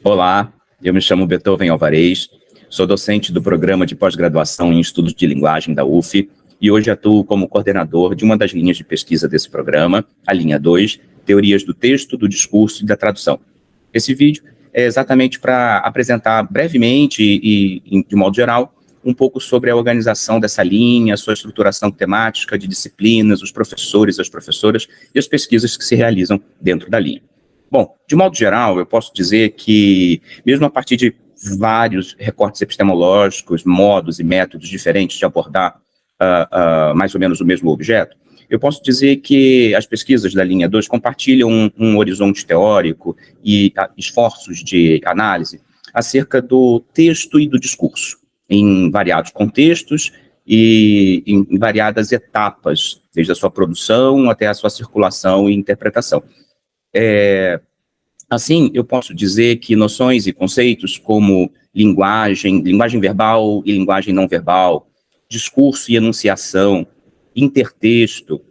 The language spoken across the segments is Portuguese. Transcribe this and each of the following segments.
Olá, eu me chamo Beethoven Alvarez, sou docente do programa de pós-graduação em estudos de linguagem da UF e hoje atuo como coordenador de uma das linhas de pesquisa desse programa, a linha 2, Teorias do Texto, do Discurso e da Tradução. Esse vídeo é exatamente para apresentar brevemente e de modo geral, um pouco sobre a organização dessa linha, sua estruturação temática de disciplinas, os professores, as professoras e as pesquisas que se realizam dentro da linha. Bom, de modo geral, eu posso dizer que, mesmo a partir de vários recortes epistemológicos, modos e métodos diferentes de abordar mais ou menos o mesmo objeto, eu posso dizer que as pesquisas da linha 2 compartilham um horizonte teórico e esforços de análise acerca do texto e do discurso, em variados contextos e em variadas etapas, desde a sua produção até a sua circulação e interpretação. Assim, eu posso dizer que noções e conceitos como linguagem verbal e linguagem não verbal, discurso e enunciação, intertexto,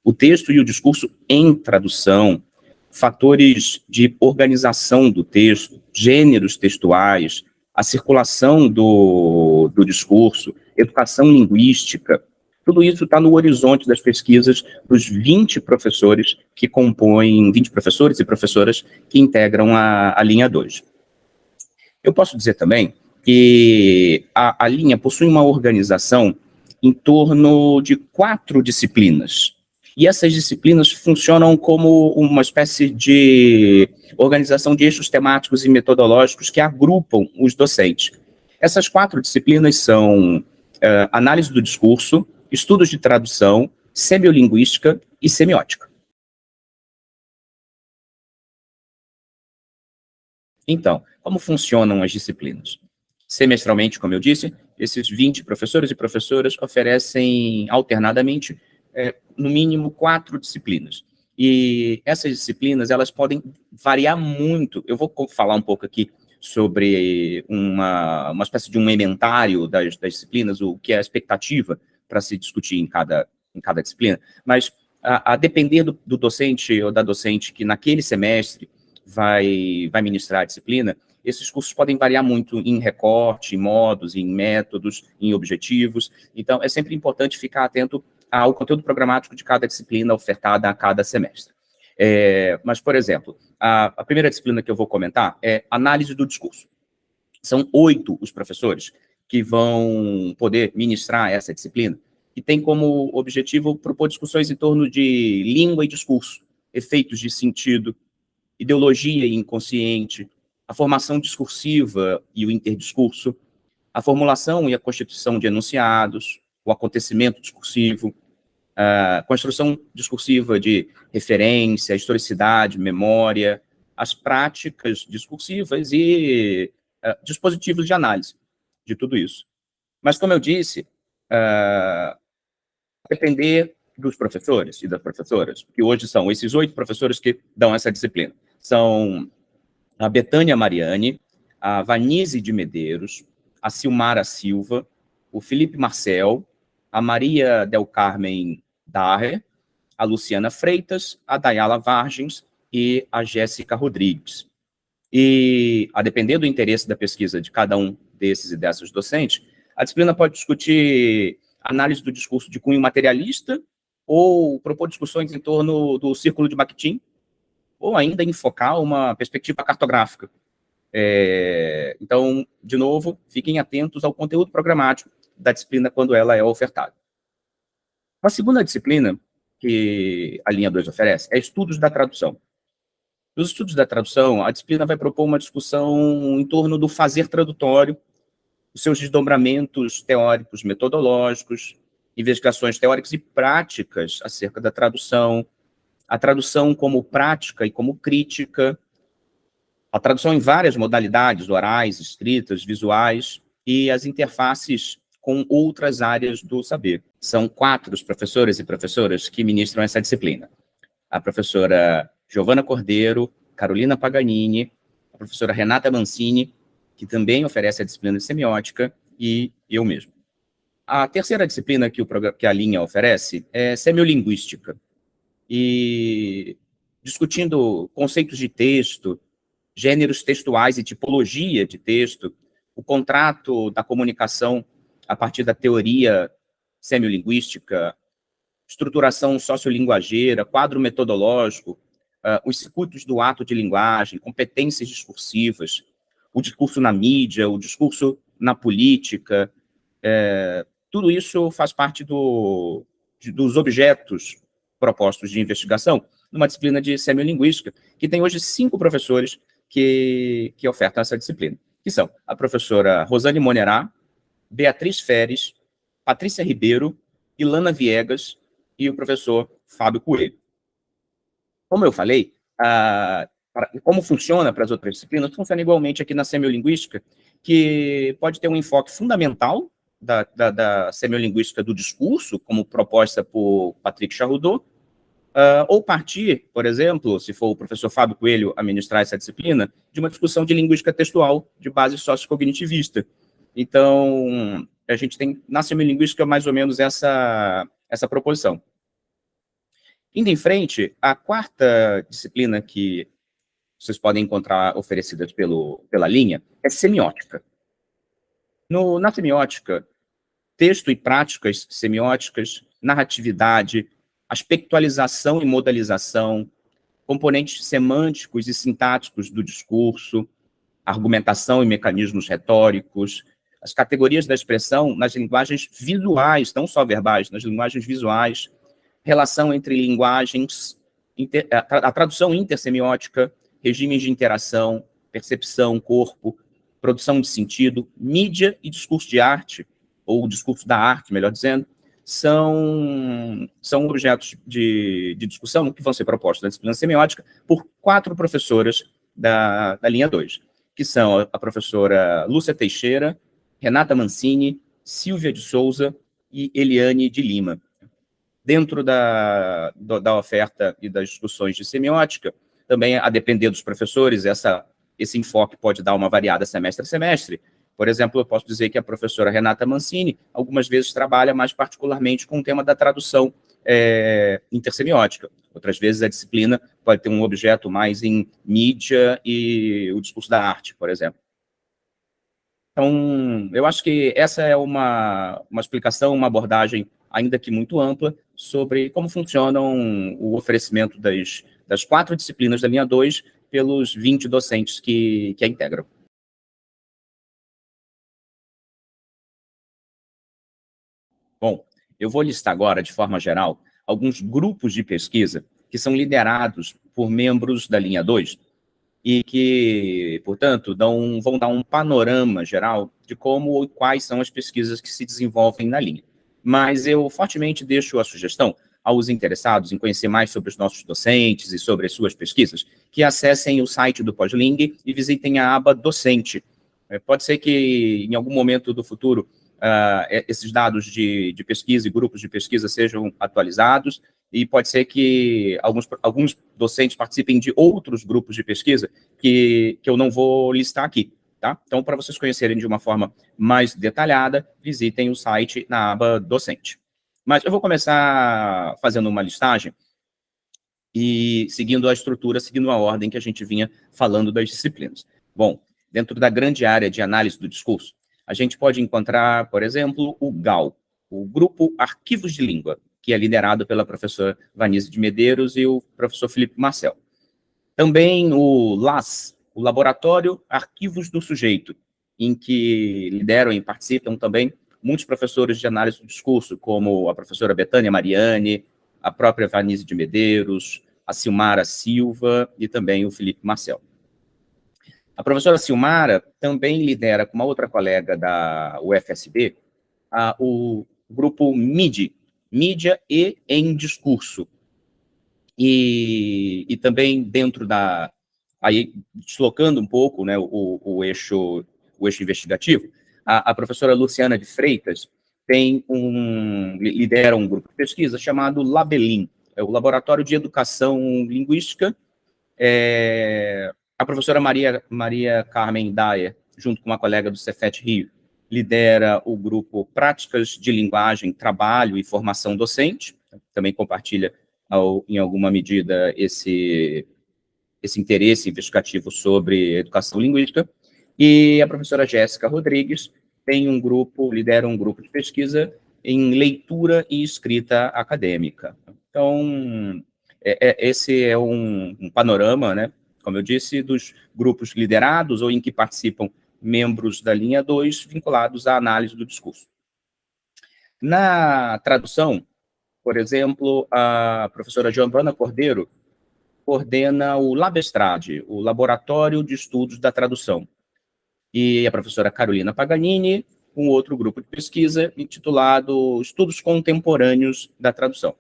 o texto e o discurso em tradução, fatores de organização do texto, gêneros textuais, a circulação do discurso, educação linguística, tudo isso está no horizonte das pesquisas dos 20 professores que compõem, 20 professores e professoras que integram a linha 2. Eu posso dizer também que a linha possui uma organização em torno de 4 disciplinas. E essas disciplinas funcionam como uma espécie de organização de eixos temáticos e metodológicos que agrupam os docentes. Essas 4 disciplinas são análise do discurso, estudos de tradução, semiolinguística e semiótica. Então, como funcionam as disciplinas? Semestralmente, como eu disse, esses 20 professores e professoras oferecem alternadamente, no mínimo, 4 disciplinas. E essas disciplinas, elas podem variar muito. Eu vou falar um pouco aqui sobre uma espécie de um inventário das disciplinas, o que é a expectativa para se discutir em cada disciplina, mas a depender do docente ou da docente que naquele semestre vai ministrar a disciplina, esses cursos podem variar muito em recorte, em modos, em métodos, em objetivos. Então, é sempre importante ficar atento ao conteúdo programático de cada disciplina ofertada a cada semestre. Mas, por exemplo, a primeira disciplina que eu vou comentar é análise do discurso. São 8 os professores que vão poder ministrar essa disciplina, que tem como objetivo propor discussões em torno de língua e discurso, efeitos de sentido, ideologia e inconsciente, a formação discursiva e o interdiscurso, a formulação e a constituição de enunciados, o acontecimento discursivo, a construção discursiva de referência, historicidade, memória, as práticas discursivas e dispositivos de análise de tudo isso. Mas, como eu disse, depender dos professores e das professoras, que hoje são esses 8 professores que dão essa disciplina. São a Betânia Mariani, a Vanise de Medeiros, a Silmara Silva, o Felipe Marcel, a Maria Del Carmen Darre, a Luciana Freitas, a Dayala Vargens e a Jéssica Rodrigues. E, a depender do interesse da pesquisa de cada um desses e dessas docentes, a disciplina pode discutir análise do discurso de cunho materialista ou propor discussões em torno do círculo de Bakhtin, ou ainda enfocar uma perspectiva cartográfica. Então, de novo, fiquem atentos ao conteúdo programático da disciplina quando ela é ofertada. A segunda disciplina que a linha 2 oferece é estudos da tradução. Nos estudos da tradução, a disciplina vai propor uma discussão em torno do fazer tradutório, os seus desdobramentos teóricos, metodológicos, investigações teóricas e práticas acerca da tradução, a tradução como prática e como crítica, a tradução em várias modalidades, orais, escritas, visuais, e as interfaces com outras áreas do saber. São 4 os professores e professoras que ministram essa disciplina. A professora Giovana Cordeiro, Carolina Paganini, a professora Renata Mancini, que também oferece a disciplina de semiótica, e eu mesmo. A terceira disciplina que a linha oferece é semiolinguística. E discutindo conceitos de texto, gêneros textuais e tipologia de texto, o contrato da comunicação a partir da teoria semiolinguística, estruturação sociolinguageira, quadro metodológico, os circuitos do ato de linguagem, competências discursivas, o discurso na mídia, o discurso na política, tudo isso faz parte dos objetos propostos de investigação numa disciplina de semiolinguística, que tem hoje 5 professores que ofertam essa disciplina, que são a professora Rosane Monerá, Beatriz Feres, Patrícia Ribeiro, Ilana Viegas e o professor Fábio Coelho. Como eu falei, como funciona para as outras disciplinas, funciona igualmente aqui na semiolinguística, que pode ter um enfoque fundamental da semiolinguística do discurso, como proposta por Patrick Charroudot, ou partir, por exemplo, se for o professor Fábio Coelho a ministrar essa disciplina, de uma discussão de linguística textual de base sociocognitivista. Então, a gente tem, na semiolinguística, mais ou menos essa proposição. Indo em frente, a 4ª disciplina que vocês podem encontrar oferecidas pela linha é semiótica. Na semiótica, texto e práticas semióticas, narratividade, aspectualização e modalização, componentes semânticos e sintáticos do discurso, argumentação e mecanismos retóricos, as categorias da expressão nas linguagens visuais, não só verbais, nas linguagens visuais, relação entre linguagens, a tradução intersemiótica, regimes de interação, percepção, corpo, produção de sentido, mídia e discurso de arte, ou discurso da arte, melhor dizendo, são objetos de discussão que vão ser propostos na disciplina semiótica por 4 professoras da linha 2, que são a professora Lúcia Teixeira, Renata Mancini, Silvia de Souza e Eliane de Lima. Dentro da oferta e das discussões de semiótica, também, a depender dos professores, esse enfoque pode dar uma variada semestre a semestre. Por exemplo, eu posso dizer que a professora Renata Mancini, algumas vezes, trabalha mais particularmente com o tema da tradução intersemiótica. Outras vezes, a disciplina pode ter um objeto mais em mídia e o discurso da arte, por exemplo. Então, eu acho que essa é uma explicação, uma abordagem, ainda que muito ampla, sobre como funcionam o oferecimento das 4 disciplinas da linha 2 pelos 20 docentes que a integram. Bom, eu vou listar agora, de forma geral, alguns grupos de pesquisa que são liderados por membros da linha 2 e que, portanto, vão dar um panorama geral de como e quais são as pesquisas que se desenvolvem na linha. Mas eu fortemente deixo a sugestão aos interessados em conhecer mais sobre os nossos docentes e sobre as suas pesquisas, que acessem o site do Pós-Ling e visitem a aba docente. Pode ser que, em algum momento do futuro, esses dados de pesquisa e grupos de pesquisa sejam atualizados, e pode ser que alguns docentes participem de outros grupos de pesquisa que eu não vou listar aqui, tá? Então, para vocês conhecerem de uma forma mais detalhada, visitem o site na aba docente. Mas eu vou começar fazendo uma listagem e seguindo a estrutura, seguindo a ordem que a gente vinha falando das disciplinas. Bom, dentro da grande área de análise do discurso, a gente pode encontrar, por exemplo, o GAL, o Grupo Arquivos de Língua, que é liderado pela professora Vanise de Medeiros e o professor Felipe Marcel. Também o LAS, o Laboratório Arquivos do Sujeito, em que lideram e participam também muitos professores de análise do discurso, como a professora Betânia Mariani, a própria Vanise de Medeiros, a Silmara Silva e também o Felipe Marcel. A professora Silmara também lidera, com uma outra colega da UFSB, o grupo MIDI, Mídia e em Discurso. E também dentro aí deslocando um pouco, né, o eixo investigativo, a professora Luciana de Freitas lidera um grupo de pesquisa chamado Labelim, é o Laboratório de Educação Linguística. A professora Maria Carmen Daia, junto com uma colega do Cefet Rio, lidera o grupo Práticas de Linguagem, Trabalho e Formação Docente, também compartilha, em alguma medida, esse esse interesse investigativo sobre educação linguística, e a professora Jéssica Rodrigues lidera um grupo de pesquisa em leitura e escrita acadêmica. Então, esse é um panorama, né, como eu disse, dos grupos liderados ou em que participam membros da linha 2 vinculados à análise do discurso. Na tradução, por exemplo, a professora Giovana Cordeiro coordena o Labestrade, o Laboratório de Estudos da Tradução, e a professora Carolina Paganini, um outro grupo de pesquisa intitulado Estudos Contemporâneos da Tradução.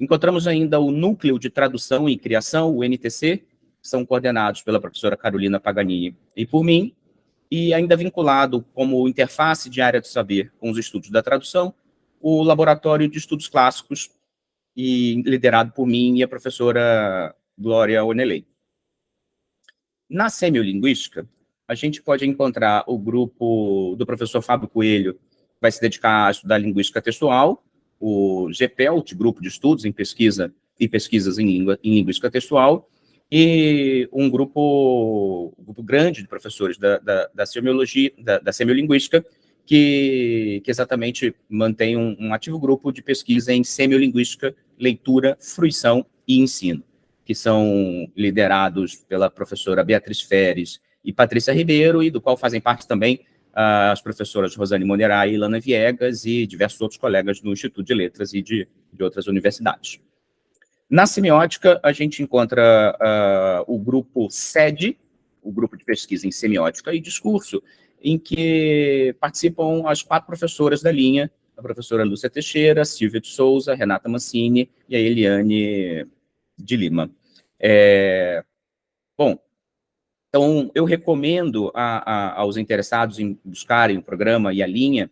Encontramos ainda o Núcleo de Tradução e Criação, o NTC, que são coordenados pela professora Carolina Paganini e por mim, e ainda vinculado como interface de área de saber com os estudos da tradução, o Laboratório de Estudos Clássicos, e liderado por mim e a professora Glória Oneley. Na semiolinguística, a gente pode encontrar o grupo do professor Fábio Coelho, que vai se dedicar a estudar linguística textual, o GPELT, Grupo de Estudos em Pesquisa e Pesquisas em Linguística Textual, e um grupo grande de professores da semiologia, da semiolinguística, que exatamente mantém um ativo grupo de pesquisa em semiolinguística, leitura, fruição e ensino, que são liderados pela professora Beatriz Feres e Patrícia Ribeiro, e do qual fazem parte também as professoras Rosane Monerai e Ilana Viegas, e diversos outros colegas do Instituto de Letras e de outras universidades. Na semiótica, a gente encontra o grupo SED, o Grupo de Pesquisa em Semiótica e Discurso, em que participam as 4 professoras da linha, a professora Lúcia Teixeira, Silvia de Souza, Renata Mancini e a Eliane de Lima. Bom, então eu recomendo aos interessados em buscarem o programa e a linha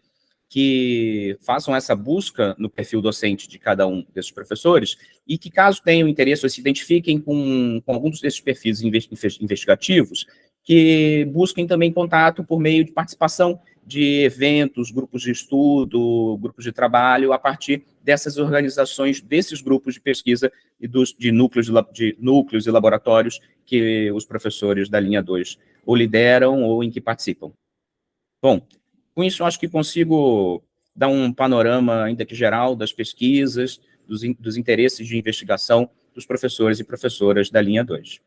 que façam essa busca no perfil docente de cada um desses professores e que, caso tenham interesse ou se identifiquem com alguns desses perfis investigativos, que busquem também contato por meio de participação de eventos, grupos de estudo, grupos de trabalho, a partir dessas organizações, desses grupos de pesquisa e de núcleos e laboratórios que os professores da linha 2 ou lideram ou em que participam. Bom, com isso, eu acho que consigo dar um panorama, ainda que geral, das pesquisas, dos interesses de investigação dos professores e professoras da linha 2.